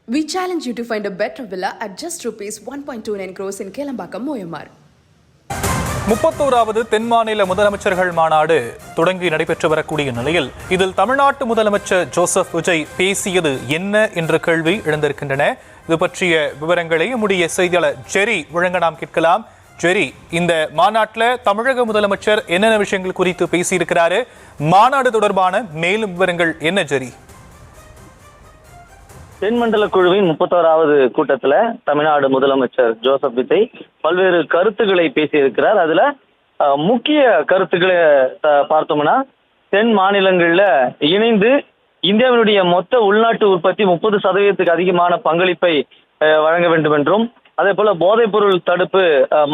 We challenge you to find a better villa at just rupees 1.29 crores in Kelambakam, Moyamar. 31வது தென்மாநில முதலமைச்சர்கள் மாநாடு தொடங்கி நடைபெற்று வரக்கூடிய நிலையில் இதில் தமிழ்நாட்டு முதலமைச்சர் ஜோசப் விஜய் பேசியது என்ன என்ற கேள்வி எழுந்திருக்கின்றன. இது பற்றிய விவரங்களை நம்முடைய செய்தியாளர் ஜெரி வழங்க நாம் கேட்கலாம். ஜெரி, இந்த மாநாட்டில் தமிழக முதலமைச்சர் என்னென்ன விஷயங்கள் குறித்து பேசியிருக்கிறாரு? மாநாடு தொடர்பான மேலும் விவரங்கள் என்ன ஜெரி? தென்மண்டல குழுவின் 31வது கூட்டத்துல தமிழ்நாடு முதலமைச்சர் ஜோசப் விஜய் பல்வேறு கருத்துக்களை பேசியிருக்கிறார். அதுல முக்கிய கருத்துக்களை பார்த்தோம்னா, தென் மாநிலங்கள்ல இணைந்து இந்தியாவினுடைய மொத்த உள்நாட்டு உற்பத்தி 30% அதிகமான பங்களிப்பை வழங்க வேண்டும் என்றும், அதே போல போதைப் பொருள் தடுப்பு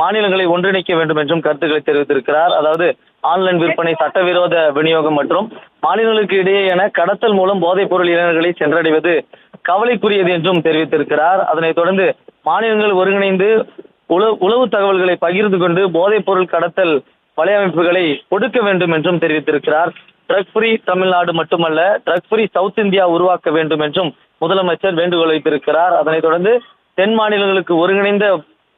மாநிலங்களை ஒன்றிணைக்க வேண்டும் என்றும் கருத்துக்களை தெரிவித்திருக்கிறார். அதாவது ஆன்லைன் விற்பனை, சட்டவிரோத விநியோகம் மற்றும் மாநிலங்களுக்கு இடையேயான கடத்தல் மூலம் போதைப் பொருள் இளைஞர்களை சென்றடைவது கவலைக்குரியது என்றும் தெரிவித்திருக்கிறார். அதனைத் தொடர்ந்து மாநிலங்கள் ஒருங்கிணைந்து உளவு தகவல்களை பகிர்ந்து கொண்டு போதைப் பொருள் கடத்தல் வலையமைப்புகளை ஒடுக்க வேண்டும் என்றும் தெரிவித்திருக்கிறார். ட்ரக் ஃப்ரீ தமிழ்நாடு மட்டுமல்ல, ட்ரக் ஃப்ரீ சவுத் இந்தியா உருவாக்க வேண்டும் என்றும் முதலமைச்சர் வேண்டுகோள் வைத்திருக்கிறார். அதனைத் தொடர்ந்து தென் மாநிலங்களுக்கு ஒருங்கிணைந்த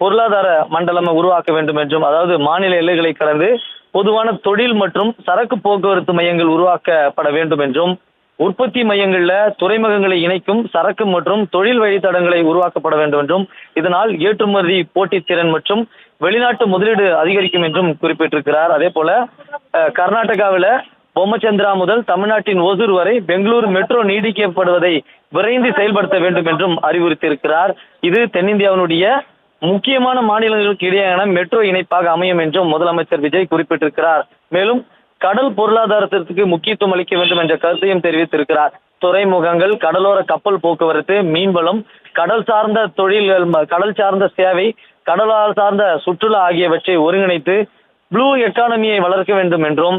பொருளாதார மண்டலம் உருவாக்க வேண்டும் என்றும், அதாவது மாநில எல்லைகளை கடந்து பொதுவான தொழில் மற்றும் சரக்கு போக்குவரத்து மையங்கள் உருவாக்கப்பட வேண்டும் என்றும், உற்பத்தி மையங்கள்ல துறைமுகங்களை இணைக்கும் சரக்கு மற்றும் தொழில் வழித்தடங்களை உருவாக்கப்பட வேண்டும் என்றும், இதனால் ஏற்றுமதி போட்டித்திறன் மற்றும் வெளிநாட்டு முதலீடு அதிகரிக்கும் என்றும் குறிப்பிட்டிருக்கிறார். அதே போல கர்நாடகாவில பொம்மச்சந்திரா முதல் தமிழ்நாட்டின் ஓசூர் வரை பெங்களூரு மெட்ரோ நீடிக்கப்படுவதை விரைந்து செயல்படுத்த வேண்டும் என்றும் அறிவுறுத்தியிருக்கிறார். இது தென்னிந்தியாவினுடைய முக்கியமான மாநிலங்களுக்கு இடையேயான மெட்ரோ இணைப்பாக அமையும் என்றும் முதலமைச்சர் விஜய் குறிப்பிட்டிருக்கிறார். மேலும் கடல் பொருளாதாரத்திற்கு முக்கியத்துவம் அளிக்க வேண்டும் என்ற கருத்தையும் தெரிவித்திருக்கிறார். துறைமுகங்கள், கடலோர கப்பல் போக்குவரத்து, மீன்வளம், கடல் சார்ந்த தொழில்கள், கடல் சார்ந்த சேவை, கடலால் சார்ந்த சுற்றுலா ஆகியவற்றை ஒருங்கிணைத்து ப்ளூ எக்கானமியை வளர்க்க வேண்டும் என்றும்,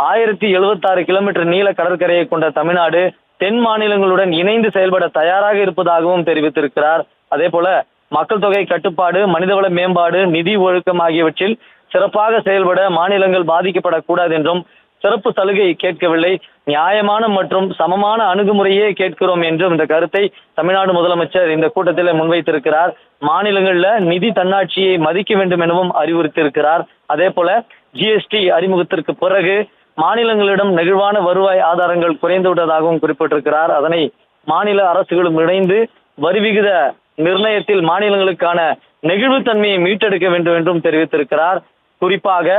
1076 கிலோமீட்டர் நீள கடற்கரையை கொண்ட தமிழ்நாடு தென் மாநிலங்களுடன் இணைந்து செயல்பட தயாராக இருப்பதாகவும் தெரிவித்திருக்கிறார். அதே போல மக்கள் தொகை கட்டுப்பாடு, மனிதவள மேம்பாடு, நிதி ஒழுக்கம் ஆகியவற்றில் சிறப்பாக செயல்பட மாநிலங்கள் பாதிக்கப்படக்கூடாது என்றும், சிறப்பு சலுகை கேட்கவில்லை, நியாயமான மற்றும் சமமான அணுகுமுறையே கேட்கிறோம் என்றும் இந்த கருத்தை தமிழ்நாடு முதலமைச்சர் இந்த கூட்டத்தில் முன்வைத்திருக்கிறார். மாநிலங்கள்ல நிதி தன்னாட்சியை மதிக்க வேண்டும் எனவும் அறிவுறுத்தியிருக்கிறார். அதே போல ஜிஎஸ்டி அறிமுகத்திற்கு பிறகு மாநிலங்களிடம் நெகிழ்வான வருவாய் ஆதாரங்கள் குறைந்து விட்டதாகவும் குறிப்பிட்டிருக்கிறார். அதனை மாநில அரசுகளும் இணைந்து வரி விகித நிர்ணயத்தில் மாநிலங்களுக்கான நெகிழ்வுத்தன்மையை மீட்டெடுக்க வேண்டும் என்றும் தெரிவித்திருக்கிறார். குறிப்பாக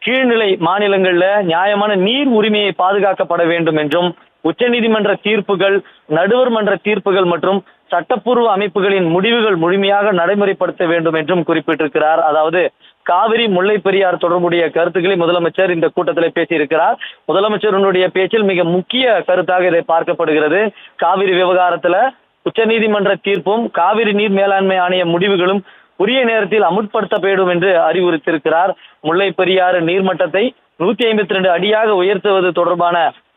கீழ்நிலை மாநிலங்கள்ல நியாயமான நீர் உரிமையை பாதுகாக்கப்பட வேண்டும் என்றும், உச்சநீதிமன்ற தீர்ப்புகள், நடுவர் மன்ற தீர்ப்புகள் மற்றும் சட்டப்பூர்வ அமைப்புகளின் முடிவுகள் முழுமையாக நடைமுறைப்படுத்த வேண்டும் என்றும் குறிப்பிட்டிருக்கிறார். அதாவது காவிரி, முல்லை பெரியார் தொடர்புடைய கருத்துக்களை முதலமைச்சர் இந்த கூட்டத்தில் பேசியிருக்கிறார். முதலமைச்சருடைய பேச்சில் மிக முக்கிய கருத்தாக இதை பார்க்கப்படுகிறது. காவிரி விவகாரத்துல உச்சநீதிமன்ற தீர்ப்பும் காவிரி நீர் மேலாண்மை ஆணைய முடிவுகளும் உரிய நேரத்தில் அமுல்படுத்த வேண்டும் என்று அறிவுறுத்தியிருக்கிறார். முல்லை பெரியாறு நீர்மட்டத்தை 152 அடியாக உயர்த்துவது தொடர்பான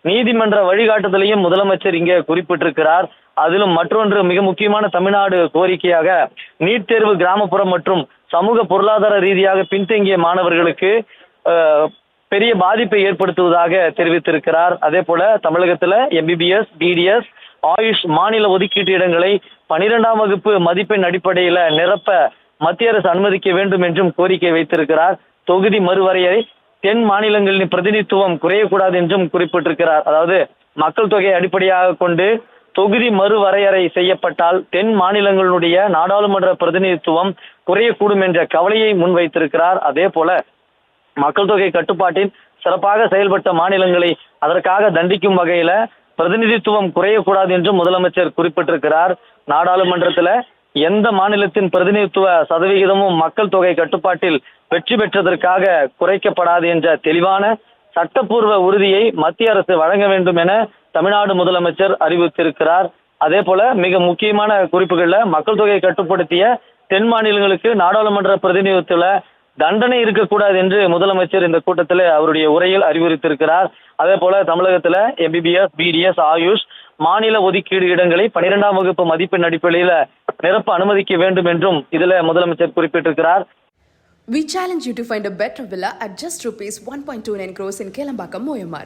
நீதிமன்ற வழிகாட்டுதலையும் முதலமைச்சர் இங்கே குறிப்பிட்டிருக்கிறார். அதிலும் மற்றொன்று மிக முக்கியமான தமிழ்நாடு கோரிக்கையாக நீட் தேர்வு கிராமப்புறம் மற்றும் சமூக பொருளாதார ரீதியாக பின்தங்கிய மாணவர்களுக்கு பெரிய பாதிப்பை ஏற்படுத்துவதாக தெரிவித்திருக்கிறார். அதே போல தமிழகத்துல MBBS, DDS, ஆயுஷ் மாநில ஒதுக்கீட்டு இடங்களை 12ஆம் வகுப்பு மதிப்பெண் அடிப்படையில நிரப்ப மத்திய அரசு அனுமதிக்க வேண்டும் என்றும் கோரிக்கை வைத்திருக்கிறார். தொகுதி மறுவரையறை தென் மாநிலங்களின் பிரதிநிதித்துவம் குறையக்கூடாது என்றும் குறிப்பிட்டிருக்கிறார். அதாவது மக்கள் தொகையை அடிப்படையாக கொண்டு தொகுதி மறுவரையறை செய்யப்பட்டால் தென் மாநிலங்களுடைய நாடாளுமன்ற பிரதிநிதித்துவம் குறையக்கூடும் என்ற கவலையை முன்வைத்திருக்கிறார். அதே போல மக்கள் தொகை கட்டுப்பாட்டின் சிறப்பாக செயல்பட்ட மாநிலங்களை அதற்காக தண்டிக்கும் வகையில பிரதிநிதித்துவம் குறையக்கூடாது என்றும் முதலமைச்சர் குறிப்பிட்டிருக்கிறார். நாடாளுமன்றத்துல எந்த மாநிலத்தின் பிரதிநிதித்துவ சதவிகிதமும் மக்கள் தொகை கட்டுப்பாட்டில் வெற்றி பெற்றதற்காக குறைக்கப்படாது என்ற தெளிவான சட்டப்பூர்வ உறுதியை மத்திய அரசு வழங்க வேண்டும் என தமிழ்நாடு முதலமைச்சர் அறிவித்திருக்கிறார். அதே போல மிக முக்கியமான குறிப்புகள்ல மக்கள் தொகையை கட்டுப்படுத்திய தென் மாநிலங்களுக்கு நாடாளுமன்ற பிரதிநிதித்துவ தண்டனை இருக்கக்கூடாது என்று முதலமைச்சர் இந்த கூட்டத்தில் அவருடைய உரையில் அறிவுறுத்தியிருக்கிறார். அதே போல தமிழகத்துல MBBS, BDS, ஆயுஷ் மாநில ஒதுக்கீடு இடங்களை 12ஆம் வகுப்பு மதிப்பெண் அடிப்படையில நிரப்ப அனுமதிக்க வேண்டும் என்றும் இதுல முதலமைச்சர் குறிப்பிட்டிருக்கிறார். We challenge you to find a better villa at just rupees 1.29 crores in Kelambakam, Moyamar.